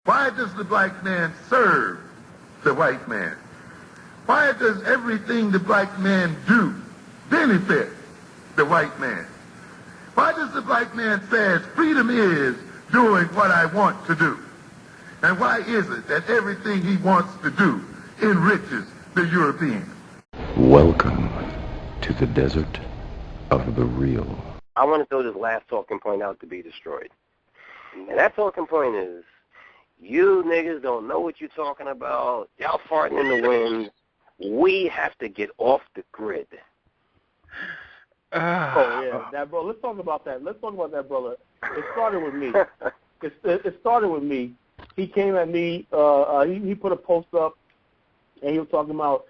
Why does the black man serve the white man? Why does everything the black man do benefit the white man? Why does the black man say freedom is doing what I want to do? And why is it that everything he wants to do enriches the European? Welcome to the desert of the real. I want to throw this last talking point out to be destroyed. And that talking point is, you niggas don't know what you're talking about. Y'all farting in the wind. We have to get off the grid. Oh, yeah, that bro. Let's talk about that. Let's talk about that, brother. It started with me. It started with me. He came at me. He put a post up, and he was talking about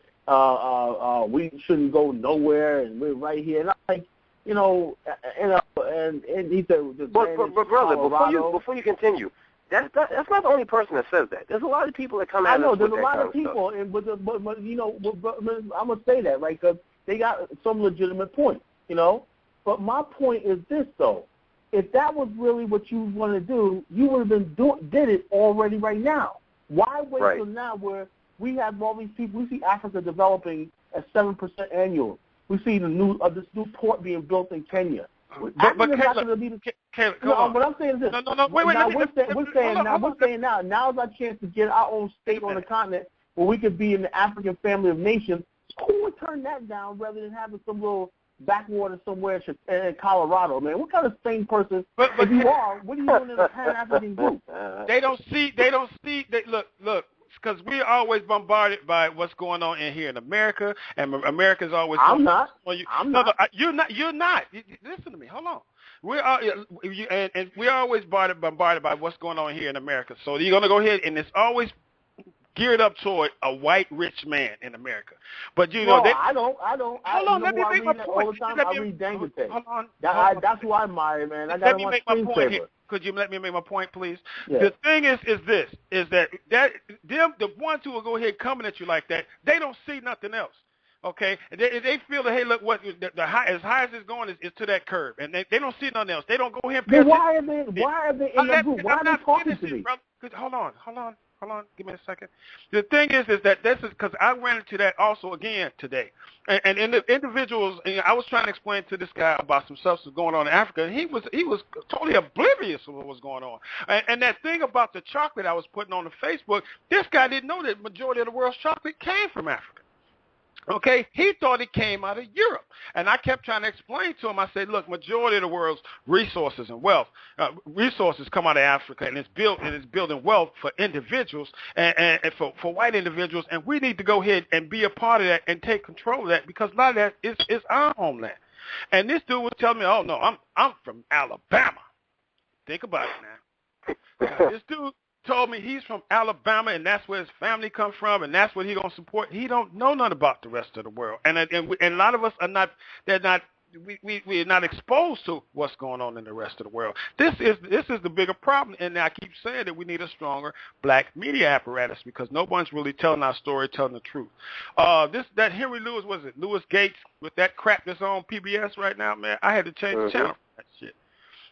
we shouldn't go nowhere, and we're right here. And I'm like, you know, and he said, but brother, before you continue, that's not the only person that says that. There's a lot of people that come at us. I know there's a lot of people, but you know, I'm gonna say that, right? Because they got some legitimate points, you know. But my point is this, though: if that was really what you want to do, you would have did it already right now. Why wait till now, where we have all these people? We see Africa developing at 7% annual. We see this new port being built in Kenya. But Caleb, what I'm saying is this. No, wait. We're saying now. Now's our chance to get our own state on the continent where we could be in the African family of nations. Who would turn that down rather than having some little backwater somewhere in Colorado, man? What kind of sane person, if you are, what are you doing in a Pan-African group? They don't see. Look. Because we're always bombarded by what's going on in here in America, and America's always. I'm not. You're not. Listen to me. Hold on. We're always bombarded by what's going on here in America. So you're gonna go ahead, and it's always geared up toward a white rich man in America. But you know, I don't. Hold on. Let me make my point. All the time I read Dangote. Hold on. That's who I admire, man. I got my point here. Could you let me make my point, please? Yeah. The thing is that them, the ones who will go ahead coming at you like that, they don't see nothing else. Okay, they feel that, hey, look, what as high as it's going is to that curve, and they don't see nothing else. They don't go ahead and. Then why are they in that group? Why are they talking to me? Hold on. Give me a second. The thing is that this is because I ran into that also again today. And in the individuals, I was trying to explain to this guy about some substance going on in Africa, and he was totally oblivious of what was going on. And that thing about the chocolate I was putting on the Facebook, this guy didn't know that the majority of the world's chocolate came from Africa. Okay, he thought it came out of Europe, and I kept trying to explain to him. I said, "Look, majority of the world's resources and wealth, resources come out of Africa, and it's building wealth for individuals and for white individuals, and we need to go ahead and be a part of that and take control of that because a lot of that is our homeland." And this dude was telling me, "Oh no, I'm from Alabama." Think about it now. This dude told me he's from Alabama and that's where his family comes from and that's what he's gonna support. He don't know nothing about the rest of the world, and a lot of us are not. We're not exposed to what's going on in the rest of the world. This is the bigger problem, and I keep saying that we need a stronger black media apparatus because no one's really telling our story, telling the truth. That Henry Louis, was it Louis Gates with that crap that's on PBS right now, man? I had to change the channel for that shit.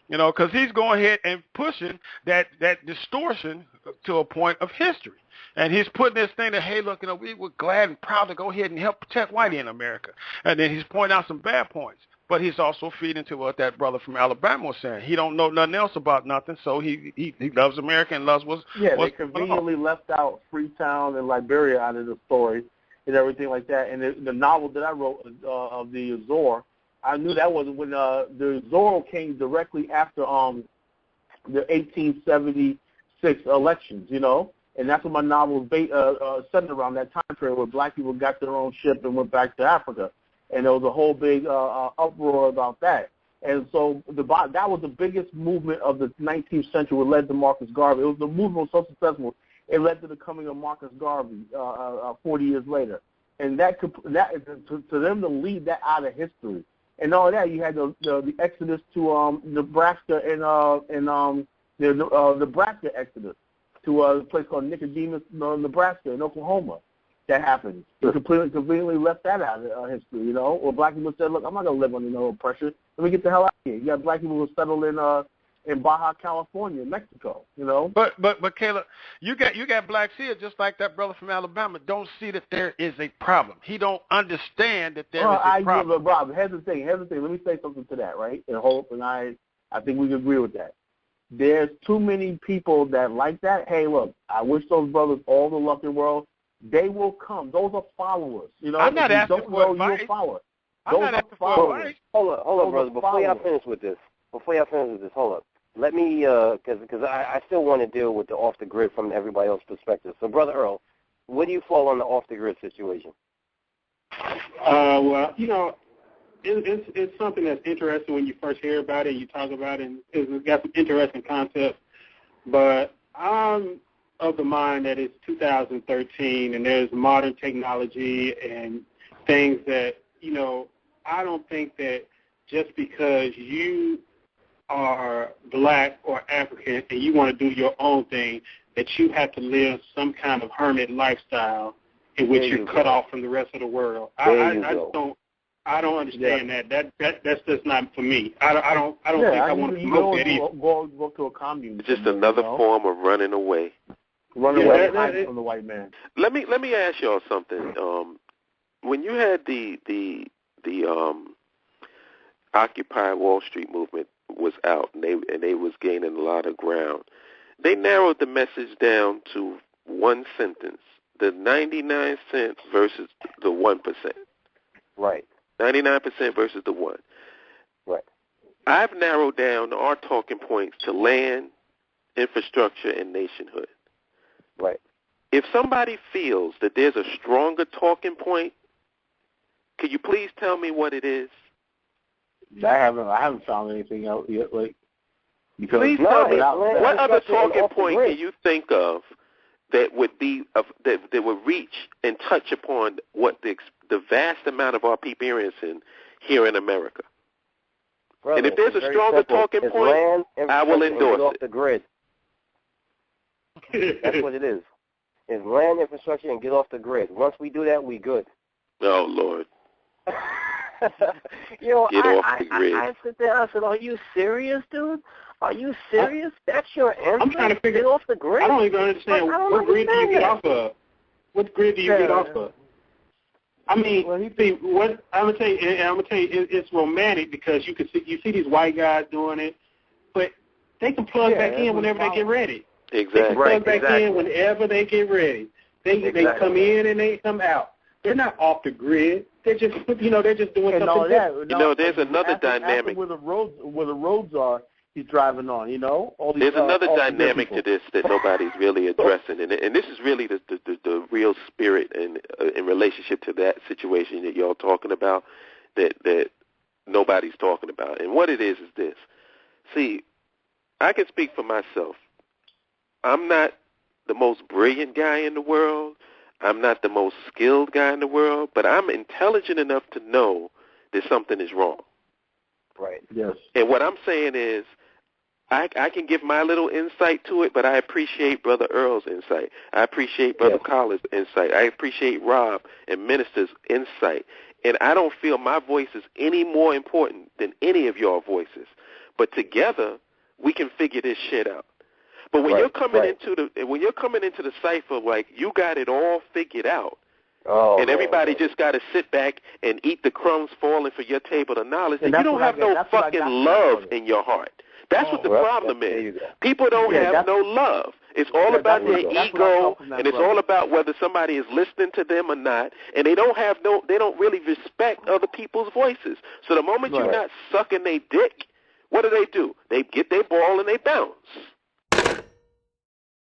You know, because he's going ahead and pushing that distortion to a point of history. And he's putting this thing that, hey, look, you know, we were glad and proud to go ahead and help protect whitey in America. And then he's pointing out some bad points. But he's also feeding to what that brother from Alabama was saying. He don't know nothing else about nothing, so he loves America and loves what's they conveniently left out Freetown and Liberia out of the story and everything like that. And the novel that I wrote of the Azor, I knew that was when the Zorro came directly after the 1876 elections, you know, and that's what my novel was centered around, that time period where black people got their own ship and went back to Africa, and there was a whole big uproar about that. And so that was the biggest movement of the 19th century, which led to Marcus Garvey. It was the movement was so successful, it led to the coming of Marcus Garvey 40 years later. And that to them to lead that out of history. And all that, you had the exodus to Nebraska and the Nebraska exodus to a place called Nicodemus, Nebraska, in Oklahoma. That happened. They completely left that out of history, you know. Or black people said, "Look, I'm not gonna live under no pressure. Let me get the hell out of here." You got black people who settled in in Baja California, Mexico. But Caleb, you got blacks here just like that brother from Alabama. Don't see that there is a problem. He don't understand that there is a problem. But Rob, here's the thing. Let me say something to that, right? And Hope and I think we can agree with that. There's too many people that like that. Hey, look, I wish those brothers all the luck in the world. They will come. Those are followers. I'm not asking for advice. I'm not asking for advice. Hold up, brother. Before y'all finish with this, hold up. Let me, because I still want to deal with the off-the-grid from everybody else's perspective. So, Brother Earl, where do you fall on the off-the-grid situation? Well, it's something that's interesting when you first hear about it and you talk about it, and it's got some interesting concepts. But I'm of the mind that it's 2013 and there's modern technology and things that, I don't think that just because you are black or African and you want to do your own thing, that you have to live some kind of hermit lifestyle in which you're cut off from the rest of the world. I don't understand that. That's just not for me. I don't think I want to promote that either. Go to a commune. It's just another form of running away. Running away from the white man. Let me ask y'all something. When you had the Occupy Wall Street movement was out and they was gaining a lot of ground, they narrowed the message down to one sentence: the 99 cents versus the 1%. Right. 99% versus the 1%. Right. I've narrowed down our talking points to land, infrastructure, and nationhood. Right. If somebody feels that there's a stronger talking point, could you please tell me what it is? I haven't found anything out yet. Because please tell me what other talking point can you think of that would be that would reach and touch upon what the vast amount of our people experiencing here in America. Brother, and if there's a stronger talking point, I will endorse it. The grid. That's what it is. It's land, infrastructure, and get off the grid. Once we do that, we good. Oh, Lord. Get off the grid. I sit there, I said, are you serious, dude? Are you serious? That's your answer? I'm trying to figure get off the grid? I don't even understand. What grid do you get off of? What grid do you get off of? I mean, what I'm gonna tell you, it's romantic because you see these white guys doing it, but they can plug back in whenever they get ready. Exactly. They can plug back in whenever they get ready. They come in and they come out. They're not off the grid. They're just doing something different. There's another dynamic where the roads are. He's driving on, There's another dynamic to this that nobody's really addressing, and this is really the real spirit and in relationship to that situation that y'all talking about that nobody's talking about. And what it is this. See, I can speak for myself. I'm not the most brilliant guy in the world. I'm not the most skilled guy in the world, but I'm intelligent enough to know that something is wrong. Right. Yes. And what I'm saying is, I can give my little insight to it, but I appreciate Brother Earl's insight. I appreciate Brother Collins' insight. I appreciate Robb and Minister's insight. And I don't feel my voice is any more important than any of your voices. But together, we can figure this shit out. But when you're coming into the cipher like you got it all figured out, and everybody just got to sit back and eat the crumbs falling for your table of knowledge, and you don't have no fucking love in your heart. That's what the problem is. People don't have no love. It's all about their ego, and it's all about whether somebody is listening to them or not. And they don't really respect other people's voices. So the moment you're not sucking their dick, what do? They get their ball and they bounce.